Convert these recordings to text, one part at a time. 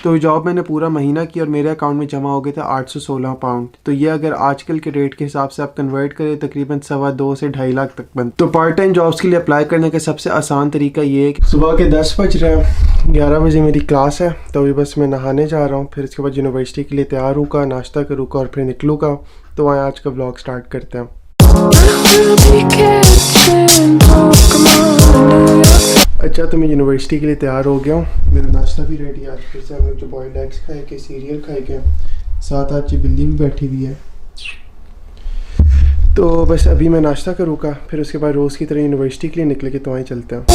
तो जॉब मैंने पूरा महीना की और मेरे अकाउंट में जमा हो गए थे 816 पाउंड। तो ये अगर आजकल के रेट के हिसाब से आप कन्वर्ट करें तकरीबन 2.25 से 2.5 लाख तक बनते। तो पार्ट टाइम जॉब्स के लिए अप्लाई करने का सबसे आसान तरीका ये है कि सुबह के 10 बज रहे हैं, 11 बजे मेरी क्लास है, तो अभी बस मैं नहाने जा रहा हूँ, फिर इसके बाद यूनिवर्सिटी के लिए तैयार होगा, नाश्ता करूँगा और फिर निकलूँगा। तो वहाँ आज का व्लॉग स्टार्ट करते हैं। अच्छा, तो मैं यूनिवर्सिटी के लिए तैयार हो गया हूँ, मेरा नाश्ता भी रेडी है। आज फिर से हम लोग जो बॉइल्ड एग्स खाए के, सीरियल खाए के, साथ आज बिल्ली भी बैठी हुई है। तो बस अभी मैं नाश्ता करूँगा, फिर उसके बाद रोज़ की तरह यूनिवर्सिटी के लिए निकले के तो वहीं चलते हैं।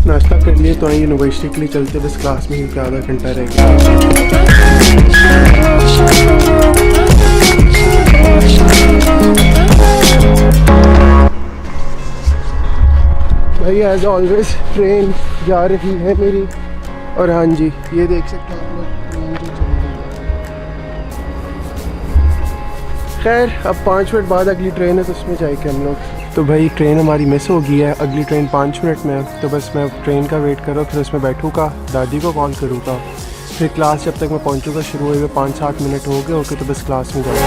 नाश्ता कर लिए तो यूनिवर्सिटी के लिए चलते, बस क्लास में ही आधा घंटा रह गया। भाई एज ऑलवेज ट्रेन जा रही है मेरी, और हाँ जी ये देख सकते हैं आप लोग, ट्रेन जो चल रही है। खैर अब 5 मिनट बाद अगली ट्रेन है तो उसमें जाएंगे हम लोग। तो भाई ट्रेन हमारी मिस हो गई है, अगली ट्रेन 5 मिनट में है। तो बस मैं ट्रेन का वेट कर रहा हूँ, फिर उसमें बैठूँगा, दादी को कॉल करूँगा, फिर क्लास जब तक मैं पहुँचूँगा शुरू हुए 5-7 मिनट हो गए ओके, तो बस क्लास में जाऊँगा।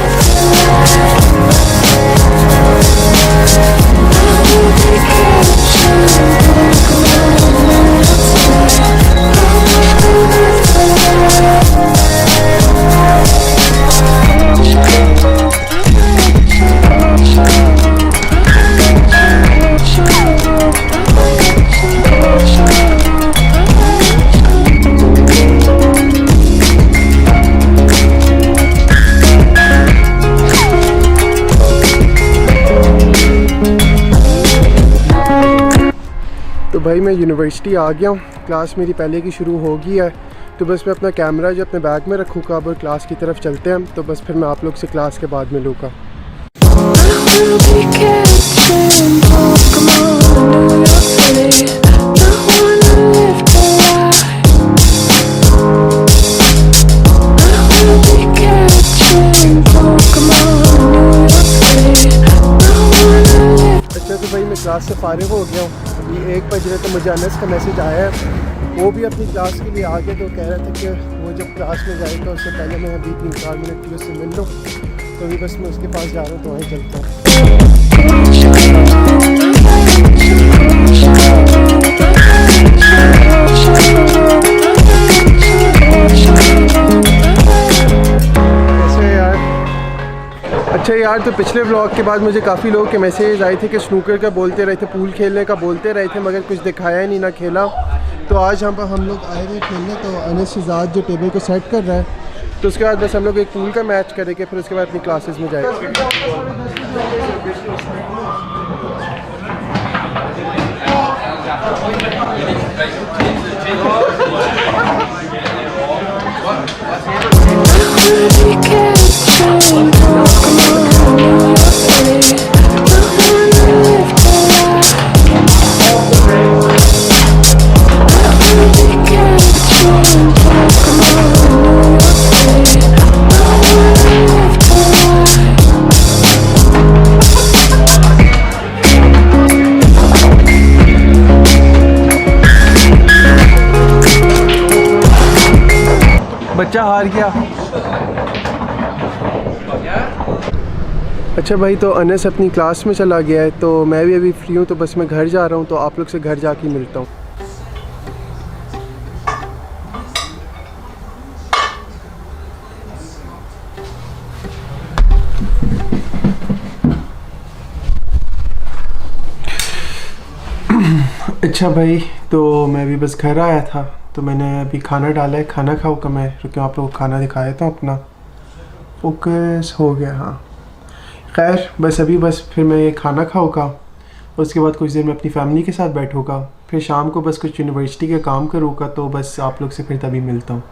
तो भाई मैं यूनिवर्सिटी आ गया हूँ, क्लास मेरी पहले की शुरू हो गई है। तो बस मैं अपना कैमरा जो अपने बैग में रखूँगा, अब क्लास की तरफ चलते हैं। तो बस फिर मैं आप लोग से क्लास के बाद मिलूँगा। अच्छा, तो भाई मैं क्लास से फारिग हो गया हूँ, अभी 1 बज रहे, तो मुझे अनस का मैसेज आया है, वो भी अपनी क्लास के लिए आ गया। तो कह रहा था कि वो जब क्लास में जाएगा उससे पहले मैं अभी 3-4 मिनट के लिए उससे मिल लूँ। तो अभी बस मैं उसके पास जा रहा हूँ, तो वहीं चलता हूँ। अच्छा यार, तो पिछले व्लॉग के बाद मुझे काफ़ी लोगों के मैसेज आए थे कि स्नूकर का बोलते रहे थे, पूल खेलने का बोलते रहे थे, मगर कुछ दिखाया ही नहीं, ना खेला। तो आज हम लोग आए हुए खेलने, तो अनस शहजाद जो टेबल को सेट कर रहा है, तो उसके बाद बस हम लोग एक पूल का मैच करेंगे, फिर उसके बाद अपनी क्लासेस में जाएंगे। बच्चा हार गया। अच्छा भाई, तो अनस अपनी क्लास में चला गया है, तो मैं भी अभी फ्री हूँ, तो बस मैं घर जा रहा हूँ। तो आप लोग से घर जाके मिलता हूँ। अच्छा भाई, तो मैं भी बस घर आया था, तो मैंने अभी खाना डाला है, खाना खाऊँगा मैं, क्योंकि आप लोगों को खाना दिखाया था अपना। फोकस हो गया, हाँ। खैर बस अभी फिर मैं ये खाना खाऊँगा, उसके बाद कुछ देर में अपनी फैमिली के साथ बैठूँगा, फिर शाम को बस कुछ यूनिवर्सिटी के काम करूँगा। तो बस आप लोग से फिर तभी मिलता हूँ।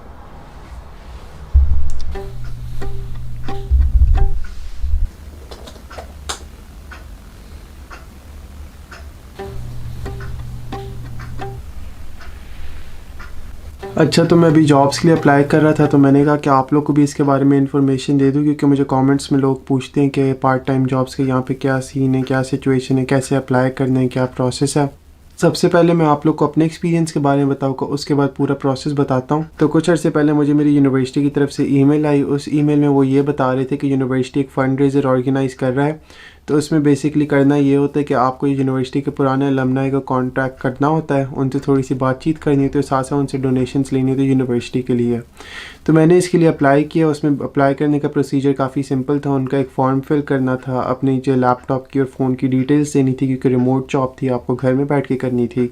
अच्छा, तो मैं अभी जॉब्स के लिए अप्लाई कर रहा था, तो मैंने कहा कि आप लोग को भी इसके बारे में इन्फॉर्मेशन दे दूँ, क्योंकि मुझे कमेंट्स में लोग पूछते हैं कि पार्ट टाइम जॉब्स के यहाँ पे क्या सीन है, क्या सिचुएशन है, कैसे अप्लाई करना है, क्या प्रोसेस है। सबसे पहले मैं आप लोग को अपने एक्सपीरियंस के बारे में बताऊँगा, उसके बाद पूरा प्रोसेस बताता हूँ। तो कुछ अर्से पहले मुझे मेरी यूनिवर्सिटी की तरफ से ईमेल आई। उस ईमेल में वो ये बता रहे थे कि यूनिवर्सिटी एक फ़ंड रेज़र ऑर्गेनाइज़ कर रहा है। तो उसमें बेसिकली करना ये होता है कि आपको यूनिवर्सिटी के पुराने अलमनाई का कॉन्टैक्ट करना होता है, उनसे थोड़ी सी बातचीत करनी होती है, साथ साथ उनसे डोनेशंस लेनी होती है यूनिवर्सिटी के लिए। तो मैंने इसके लिए अप्लाई किया। उसमें अप्लाई करने का प्रोसीजर काफ़ी सिंपल था। उनका एक फॉर्म फिल करना था, अपनी जो लैपटॉप की और फ़ोन की डिटेल्स देनी थी, क्योंकि रिमोट जॉब थी, आपको घर में बैठ के करनी थी।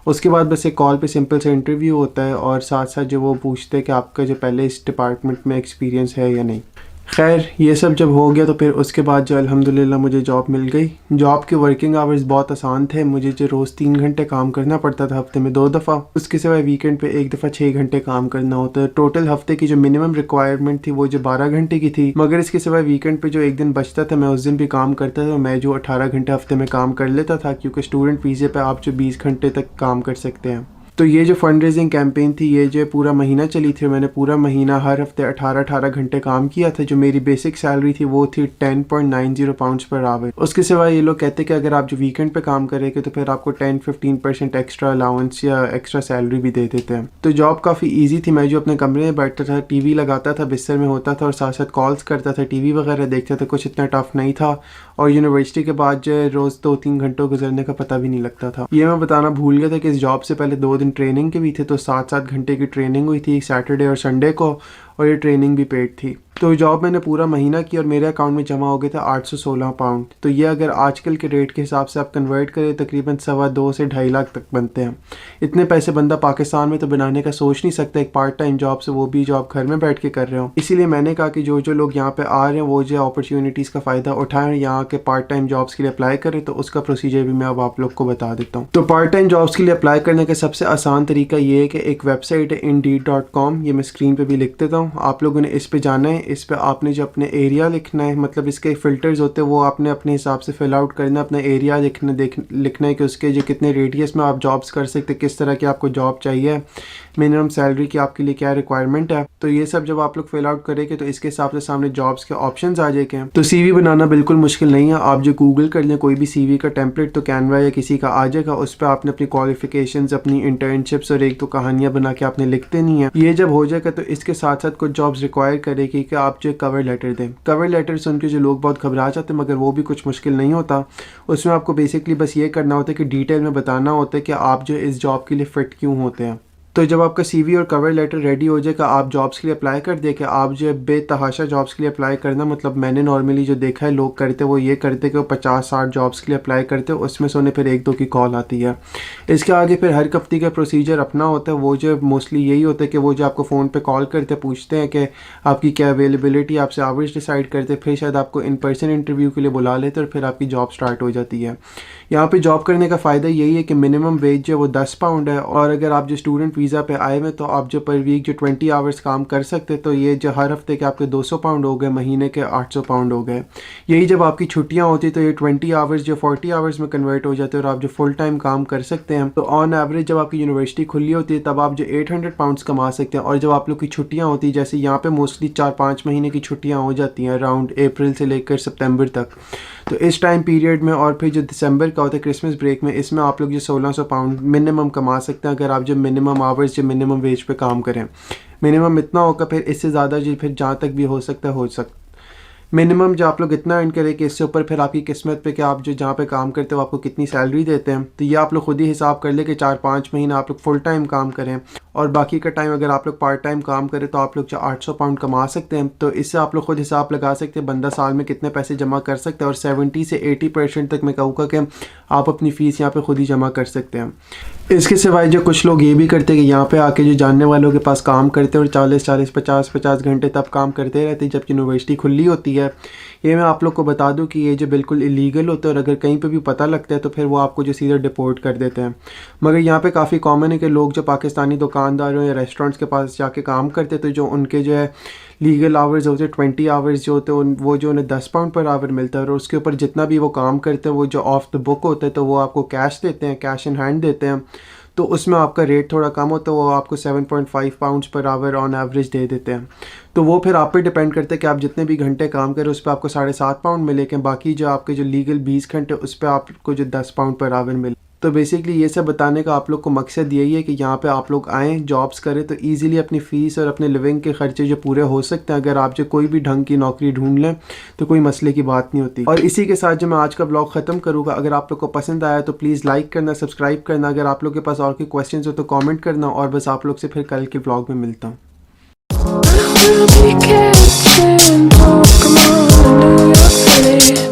उसके बाद बस एक कॉल पे सिंपल सा इंटरव्यू होता है, और साथ साथ जो वो पूछते हैं कि आपका जो पहले इस डिपार्टमेंट में एक्सपीरियंस है या नहीं। खैर, ये सब जब हो गया तो फिर उसके बाद जो अल्हम्दुलिल्लाह मुझे जॉब मिल गई। जॉब के वर्किंग आवर्स बहुत आसान थे। मुझे जो रोज़ 3 घंटे काम करना पड़ता था हफ्ते में 2 दफ़ा, उसके सिवाय वीकेंड पे 1 दफ़ा 6 घंटे काम करना होता है। टोटल हफ्ते की जो मिनिमम रिक्वायरमेंट थी वो जो 12 घंटे की थी, मगर इसके सिवाय वीकेंड पे जो एक दिन बचता था मैं उस दिन भी काम करता था। मैं जो 18 घंटे हफ्ते में काम कर लेता था, क्योंकि स्टूडेंट वीज़े पे आप जो 20 घंटे तक काम कर सकते हैं। तो ये जो फंड रेजिंग कैंपेन थी, ये जो पूरा महीना चली थी। मैंने पूरा महीना हर हफ्ते 18-18 घंटे काम किया था। जो मेरी बेसिक सैलरी थी वो थी 10.90 पाउंड्स पर आवर। उसके सिवाय ये लोग कहते कि अगर आप जो वीकेंड पे काम करेंगे तो फिर आपको 10-15% एक्स्ट्रा अलाउंस या एक्स्ट्रा सैलरी भी दे देते हैं। तो जॉब काफ़ी ईजी थी। मैं जो अपने कमरे में बैठता था, टीवी लगाता था, बिस्तर में होता था और साथ साथ कॉल्स करता था, टीवी वगैरह देखता था। कुछ इतना टफ नहीं था। और यूनिवर्सिटी के बाद जो रोज़ 2-3 घंटों गुजरने का पता भी नहीं लगता था। ये मैं बताना भूल गया था कि इस जॉब से पहले 2 दिन ट्रेनिंग के भी थे। तो 7-7 घंटे की ट्रेनिंग हुई थी सैटरडे और संडे को, और ये ट्रेनिंग भी पेड थी। तो जॉब मैंने पूरा महीना की और मेरे अकाउंट में जमा हो गए थे 816 पाउंड। तो ये अगर आजकल के रेट के हिसाब से आप कन्वर्ट करें, तकरीबन 2.25 से 2.5 लाख तक बनते हैं। इतने पैसे बंदा पाकिस्तान में तो बनाने का सोच नहीं सकता, एक पार्ट टाइम जॉब से, वो भी जॉब घर में बैठ के कर रहे हो। इसीलिए मैंने कहा कि जो जो लोग यहाँ पे आ रहे हैं वो जो अपॉर्चुनिटीज़ का फ़ायदा उठाएं, यहाँ के पार्ट टाइम जॉब्स के लिए अप्लाई करें। तो उसका प्रोसीजर भी मैं अब आप लोग को बता देता हूँ। तो पार्ट टाइम जॉब्स के लिए अप्लाई करने का सबसे आसान तरीका ये है कि एक वेबसाइट है Indeed.com, ये मैं स्क्रीन पर भी लिख देता हूँ। आप लोगों ने इस पे जाना है। इस पे आपने जो अपने एरिया लिखना है, मतलब इसके फ़िल्टर्स होते हैं वो आपने अपने हिसाब से फिल आउट करना है। अपना एरिया लिखना है कि उसके जो कितने रेडियस में आप जॉब्स कर सकते हैं, किस तरह की आपको जॉब चाहिए, मिनिमम सैलरी की आपके लिए क्या रिक्वायरमेंट है। तो ये सब जब आप लोग फिल आउट करेंगे तो इसके हिसाब से सामने जॉब्स के ऑप्शंस आ जाएंगे। तो सीवी बनाना बिल्कुल मुश्किल नहीं है। आप जो गूगल कर लें कोई भी सीवी का टेम्पलेट, तो कैनवा या किसी का आ जाएगा। उस पर आपने अपनी क्वालिफिकेशंस, अपनी इंटर्नशिप्स और एक दो कहानियाँ बना के आपने लिख देनी है। ये जब हो जाएगा तो इसके साथ साथ कुछ जॉब्स रिक्वायर करेगी कि आप जो कवर लेटर दें। कवर लेटर सुन के जो लोग बहुत घबरा जाते हैं, मगर वो भी कुछ मुश्किल नहीं होता। उसमें आपको बेसिकली बस ये करना होता है कि डिटेल में बताना होता है कि आप जो इस जॉब के लिए फ़िट क्यों होते हैं। तो जब आपका सीवी और कवर लेटर रेडी हो जाएगा, आप जॉब्स के लिए अप्लाई कर दे कि आप जो बेतहाशा जॉब्स के लिए अप्लाई करना, मतलब मैंने नॉर्मली जो देखा है लोग करते वो ये करते कि वो 50-60 जॉब्स के लिए अप्लाई करते, उसमें से उन्हें फिर 1-2 की कॉल आती है। इसके आगे फिर हर कंपनी का प्रोसीजर अपना होता है। वो जो मोस्टली यही होता है कि वो जो आपको फ़ोन पर कॉल करते पूछते हैं कि आपकी क्या अवेलेबिलिटी, आपसे आवर्स डिसाइड करते, फिर शायद आपको इन पर्सन इंटरव्यू के लिए बुला लेते और फिर आपकी जॉब स्टार्ट हो जाती है। यहाँ पे जॉब करने का फ़ायदा यही है कि मिनिमम वेज जो है वो 10 पाउंड है, और अगर आप जो स्टूडेंट वीज़ा पे आए हुए तो आप जो पर वीक जो 20 आवर्स काम कर सकते, तो ये जो हर हफ्ते के आपके 200 पाउंड हो गए, महीने के 800 पाउंड हो गए। यही जब आपकी छुट्टियाँ होती तो ये 20 आवर्स जो 40 आवर्स में कन्वर्ट हो जाते हैं और आप जो फुल टाइम काम कर सकते हैं। तो ऑन एवरेज जब आपकी यूनिवर्सिटी खुली होती है तब आप जो 800 पाउंड्स कमा सकते हैं। और जब आप लोग की छुट्टियाँ होती है, जैसे यहाँ पर मोस्टली 4-5 महीने की छुट्टियाँ हो जाती हैं अराउंड अप्रैल से लेकर सितंबर तक, तो इस टाइम पीरियड में और फिर जो दिसंबर का होता है क्रिसमस ब्रेक में, इसमें आप लोग जो 1600 पाउंड मिनिमम कमा सकते हैं अगर आप जो मिनिमम आवर्स जो मिनिमम वेज पे काम करें। मिनिमम इतना होगा, फिर इससे ज़्यादा जो फिर जहाँ तक भी हो सकता है हो सकता। मिनिमम जो आप लोग इतना अर्न करें कि इससे ऊपर फिर आपकी किस्मत पे कि आप जो जहाँ पे काम करते हो आपको कितनी सैलरी देते हैं। तो ये आप लोग खुद ही हिसाब कर ले कि 4-5 महीना आप लोग फुल टाइम काम करें और बाकी का टाइम अगर आप लोग पार्ट टाइम काम करें तो आप लोग जो 800 पाउंड कमा सकते हैं। तो इससे आप लोग खुद हिसाब लगा सकते हैं बंदा साल में कितने पैसे जमा कर सकते हैं, और 70 से 80% तक मैं कहूँगा कि आप अपनी फ़ीस यहाँ पे खुद ही जमा कर सकते हैं। इसके सिवाय जो कुछ लोग ये भी करते हैं कि यहाँ पे आके जो जानने वालों के पास काम करते हैं और 40-40, 50-50 घंटे तब काम करते रहते हैं जब यूनिवर्सिटी खुली होती है। ये मैं आप लोग को बता दूं कि ये जो बिल्कुल इलीगल होता है, और अगर कहीं पे भी पता लगता है तो फिर वो आपको जो सीधा डिपोर्ट कर देते हैं। मगर यहाँ पे काफ़ी कॉमन है कि लोग जो पाकिस्तानी दुकानदारों या रेस्टोरेंट्स के पास जाके काम करते तो जो उनके जो है लीगल आवर्स होते हैं 20 आवर्स जो होते हैं वो जो उन्हें 10 पाउंड पर आवर मिलता है, और उसके ऊपर जितना भी वो काम करते हैं वो जो ऑफ द बुक होता है तो वो आपको कैश देते हैं, कैश इन हैंड देते हैं। तो उसमें आपका रेट थोड़ा कम हो तो वो आपको 7.5 pounds per hour on average दे देते हैं। तो वो फिर आप पे डिपेंड करता है कि आप जितने भी घंटे काम करें उस पर आपको 7.5 पाउंड मिले, कि बाकी जो आपके जो लीगल 20 घंटे उस पर आपको जो 10 पाउंड पर आवर मिले। तो बेसिकली ये सब बताने का आप लोग को मकसद यही है कि यहाँ पे आप लोग आएँ, जॉब्स करें तो इजीली अपनी फ़ीस और अपने लिविंग के खर्चे जो पूरे हो सकते हैं। अगर आप जो कोई भी ढंग की नौकरी ढूंढ लें तो कोई मसले की बात नहीं होती। और इसी के साथ जो मैं आज का ब्लॉग ख़त्म करूँगा, अगर आप लोग को पसंद आया तो प्लीज़ लाइक करना, सब्सक्राइब करना। अगर आप लोग के पास और कोई क्वेश्चन हो तो कॉमेंट करना, और बस आप लोग से फिर कल के ब्लॉग में मिलता हूँ। We'll be catching Pokemon in New York City.